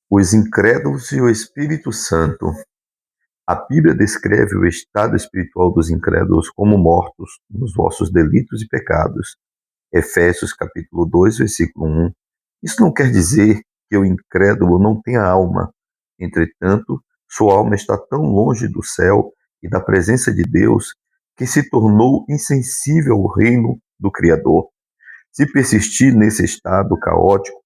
Os incrédulos e o Espírito Santo. A Bíblia descreve o estado espiritual dos incrédulos como mortos nos vossos delitos e pecados. Efésios capítulo 2, versículo 1. Isso não quer dizer que o incrédulo não tenha alma. Entretanto, sua alma está tão longe do céu e da presença de Deus que se tornou insensível ao reino do Criador. Se persistir nesse estado caótico,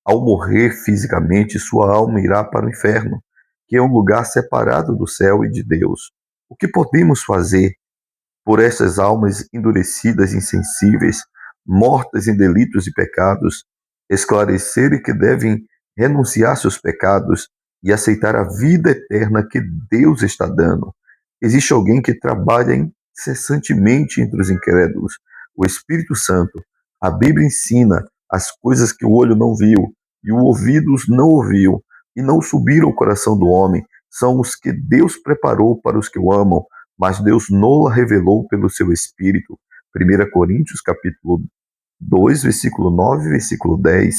ao morrer fisicamente, sua alma irá para o inferno, que é um lugar separado do céu e de Deus. O que podemos fazer por essas almas endurecidas e insensíveis, mortas em delitos e pecados, esclarecer que devem renunciar seus pecados e aceitar a vida eterna que Deus está dando? Existe alguém que trabalha incessantemente entre os incrédulos, o Espírito Santo. A Bíblia ensina as coisas que o olho não viu e o ouvido não ouviu e não subiram ao coração do homem, são os que Deus preparou para os que o amam, mas Deus não-la revelou pelo seu Espírito. 1 Coríntios capítulo 2, versículo 9 versículo 10.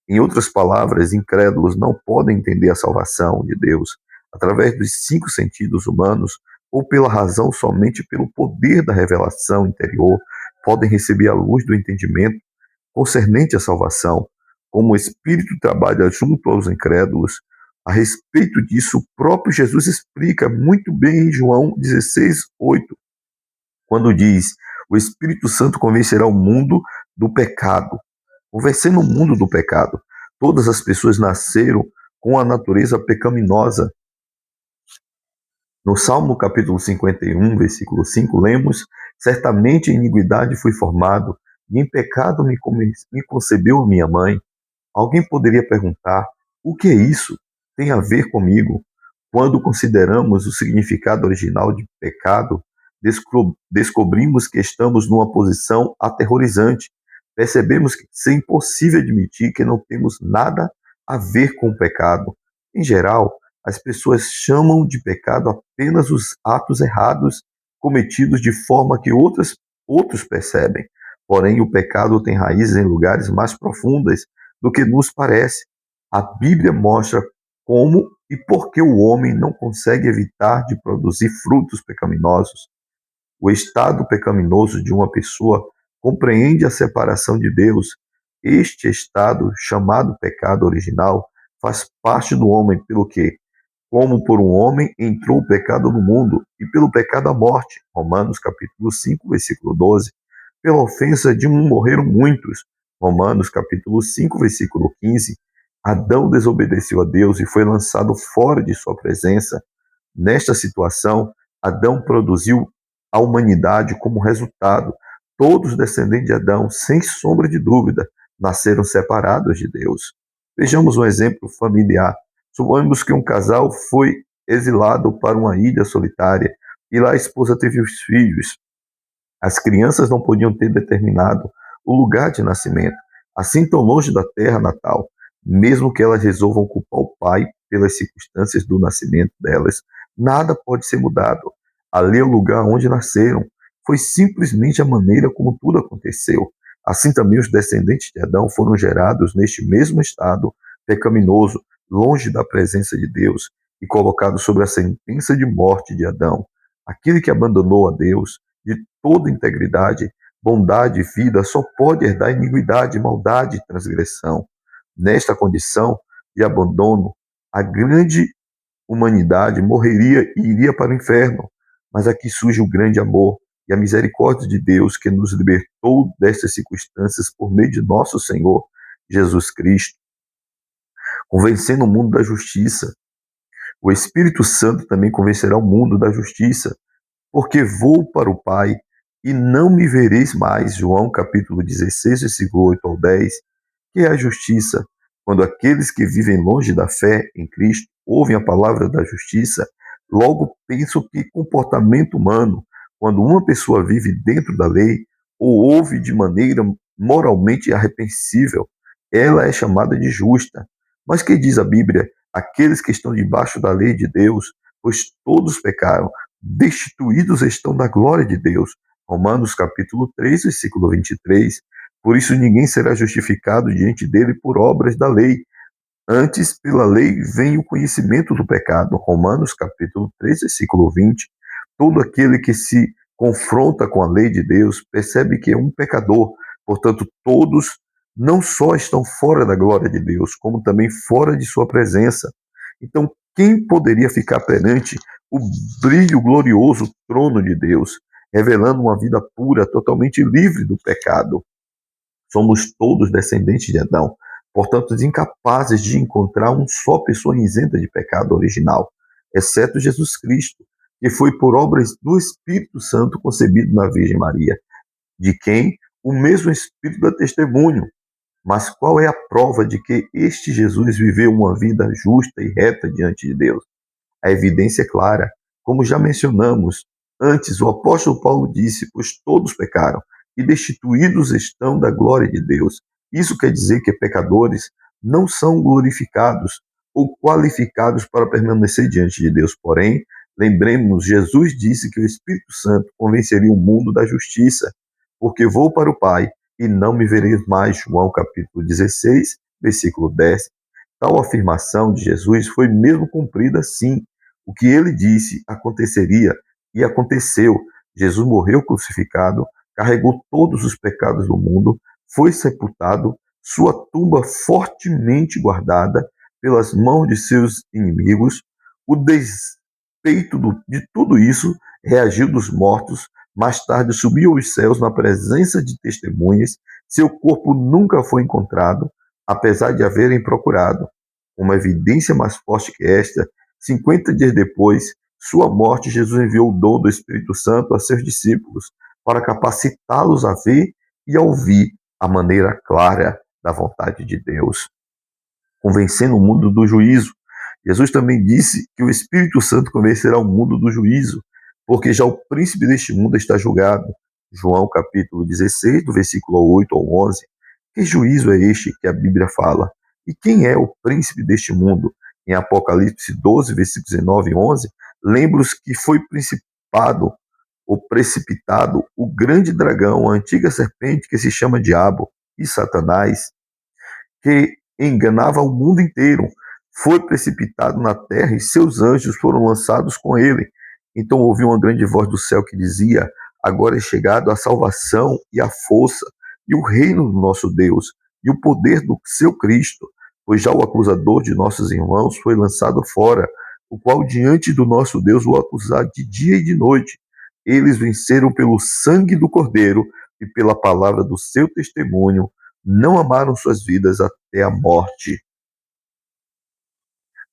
Em outras palavras, incrédulos não podem entender a salvação de Deus através dos cinco sentidos humanos ou pela razão somente pelo poder da revelação interior, podem receber a luz do entendimento concernente à salvação. Como o Espírito trabalha junto aos incrédulos, a respeito disso, o próprio Jesus explica muito bem em João 16, 8, quando diz: o Espírito Santo convencerá o mundo do pecado. Convencendo o mundo do pecado. Todas as pessoas nasceram com a natureza pecaminosa. No Salmo capítulo 51, versículo 5, lemos: certamente em iniquidade fui formado, e em pecado me concebeu minha mãe. Alguém poderia perguntar: o que é isso? Tem a ver comigo? Quando consideramos o significado original de pecado, descobrimos que estamos numa posição aterrorizante. Percebemos que é impossível admitir que não temos nada a ver com o pecado. Em geral, as pessoas chamam de pecado apenas os atos errados cometidos de forma que outros percebem. Porém, o pecado tem raízes em lugares mais profundas do que nos parece. A Bíblia mostra como e por que o homem não consegue evitar de produzir frutos pecaminosos. O estado pecaminoso de uma pessoa compreende a separação de Deus. Este estado, chamado pecado original, faz parte do homem, pelo que, como por um homem entrou o pecado no mundo, e pelo pecado a morte. Romanos capítulo 5, versículo 12. Pela ofensa de um morreram muitos. Romanos capítulo 5, versículo 15. Adão desobedeceu a Deus e foi lançado fora de sua presença. Nesta situação, Adão produziu a humanidade como resultado. Todos os descendentes de Adão, sem sombra de dúvida, nasceram separados de Deus. Vejamos um exemplo familiar. Suponhamos que um casal foi exilado para uma ilha solitária e lá a esposa teve os filhos. As crianças não podiam ter determinado o lugar de nascimento, assim tão longe da terra natal, mesmo que elas resolvam culpar o pai pelas circunstâncias do nascimento delas, nada pode ser mudado. Ali é o lugar onde nasceram. Foi simplesmente a maneira como tudo aconteceu. Assim também os descendentes de Adão foram gerados neste mesmo estado pecaminoso, longe da presença de Deus, e colocados sob a sentença de morte de Adão. Aquele que abandonou a Deus de toda integridade, bondade e vida só pode herdar iniquidade, maldade e transgressão. Nesta condição de abandono, a grande humanidade morreria e iria para o inferno. Mas aqui surge o grande amor e a misericórdia de Deus que nos libertou destas circunstâncias por meio de nosso Senhor Jesus Cristo, convencendo o mundo da justiça. O Espírito Santo também convencerá o mundo da justiça, porque vou para o Pai e não me vereis mais. João capítulo 16, versículo 8 ao 10, que é a justiça. Quando aqueles que vivem longe da fé em Cristo ouvem a palavra da justiça, logo pensam que comportamento humano, quando uma pessoa vive dentro da lei ou ouve de maneira moralmente irrepreensível, ela é chamada de justa. Mas que diz a Bíblia? Aqueles que estão debaixo da lei de Deus, pois todos pecaram, destituídos estão da glória de Deus. Romanos capítulo 3, versículo 23. Por isso ninguém será justificado diante dele por obras da lei, Antes, pela lei, vem o conhecimento do pecado. Romanos capítulo 3, versículo 20. Todo aquele que se confronta com a lei de Deus percebe que é um pecador. Portanto, todos não só estão fora da glória de Deus, como também fora de sua presença. Então, quem poderia ficar perante o brilho glorioso trono de Deus, revelando uma vida pura, totalmente livre do pecado? Somos todos descendentes de Adão, portanto, incapazes de encontrar uma só pessoa isenta de pecado original, exceto Jesus Cristo, que foi por obras do Espírito Santo concebido na Virgem Maria, de quem o mesmo Espírito dá testemunho. Mas qual é a prova de que este Jesus viveu uma vida justa e reta diante de Deus? A evidência é clara. Como já mencionamos antes, o apóstolo Paulo disse: pois todos pecaram e destituídos estão da glória de Deus. Isso quer dizer que pecadores não são glorificados ou qualificados para permanecer diante de Deus. Porém, lembremos, Jesus disse que o Espírito Santo convenceria o mundo da justiça, porque vou para o Pai e não me vereis mais. João capítulo 16, versículo 10. Tal afirmação de Jesus foi mesmo cumprida sim. O que ele disse aconteceria e aconteceu. Jesus morreu crucificado, carregou todos os pecados do mundo, foi sepultado, sua tumba fortemente guardada pelas mãos de seus inimigos. O despeito de tudo isso, reagiu dos mortos, mais tarde subiu aos céus na presença de testemunhas. Seu corpo nunca foi encontrado, apesar de haverem procurado. Uma evidência mais forte que esta, 50 dias depois, sua morte, Jesus enviou o dom do Espírito Santo a seus discípulos para capacitá-los a ver e a ouvir a maneira clara da vontade de Deus, convencendo o mundo do juízo. Jesus também disse que o Espírito Santo convencerá o mundo do juízo, porque já o príncipe deste mundo está julgado. João capítulo 16, do versículo 8 ao 11. Que juízo é este que a Bíblia fala? E quem é o príncipe deste mundo? Em Apocalipse 12, versículos 19 e 11, lembra-os que foi principado ou precipitado o grande dragão, a antiga serpente que se chama Diabo e Satanás, que enganava o mundo inteiro. Foi precipitado na terra e seus anjos foram lançados com ele. Então ouvi uma grande voz do céu que dizia: agora é chegado a salvação e a força e o reino do nosso Deus e o poder do seu Cristo, pois já o acusador de nossos irmãos foi lançado fora, o qual diante do nosso Deus o acusar de dia e de noite. Eles venceram pelo sangue do Cordeiro e pela palavra do seu testemunho, não amaram suas vidas até a morte.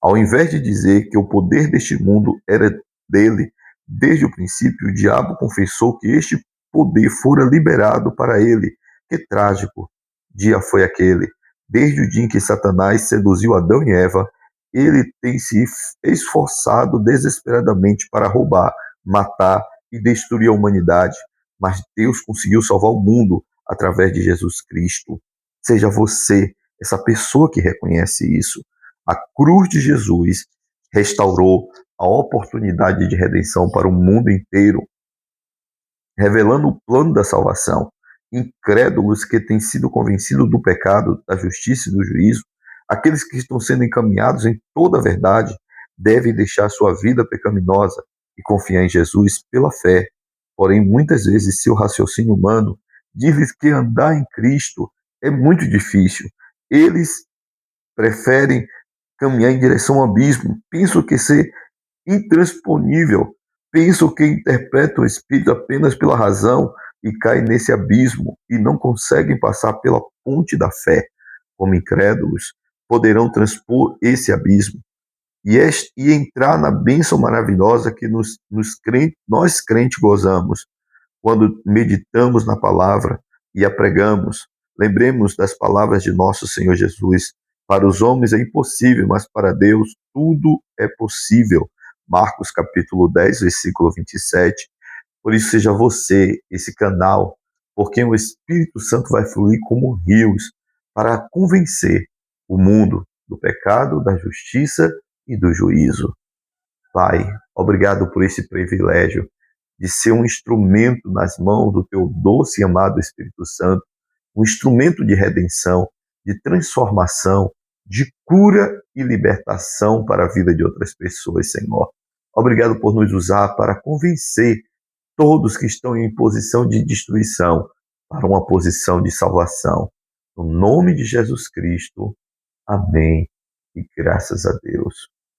Ao invés de dizer que o poder deste mundo era dele, desde o princípio o diabo confessou que este poder fora liberado para ele. Que trágico dia foi aquele! Desde o dia em que Satanás seduziu Adão e Eva, ele tem se esforçado desesperadamente para roubar, matar e destruir a humanidade, mas Deus conseguiu salvar o mundo através de Jesus Cristo. Seja você essa pessoa que reconhece isso. A cruz de Jesus restaurou a oportunidade de redenção para o mundo inteiro, revelando o plano da salvação. Incrédulos que têm sido convencidos do pecado, da justiça e do juízo, aqueles que estão sendo encaminhados em toda a verdade, devem deixar sua vida pecaminosa e confiar em Jesus pela fé. Porém, muitas vezes, seu raciocínio humano diz-lhes que andar em Cristo é muito difícil. Eles preferem caminhar em direção ao abismo, pensam que ser intransponível, pensam que interpretam o Espírito apenas pela razão e caem nesse abismo e não conseguem passar pela ponte da fé. Como incrédulos, poderão transpor esse abismo e entrar na bênção maravilhosa que nós crentes gozamos quando meditamos na palavra e a pregamos. Lembremos das palavras de nosso Senhor Jesus: para os homens é impossível, mas para Deus tudo é possível. Marcos capítulo 10, versículo 27. Por isso seja você esse canal, porque o Espírito Santo vai fluir como rios para convencer o mundo do pecado, da justiça e do juízo. Pai, obrigado por esse privilégio de ser um instrumento nas mãos do teu doce e amado Espírito Santo, um instrumento de redenção, de transformação, de cura e libertação para a vida de outras pessoas, Senhor. Obrigado por nos usar para convencer todos que estão em posição de destruição para uma posição de salvação. No nome de Jesus Cristo. Amém. E graças a Deus.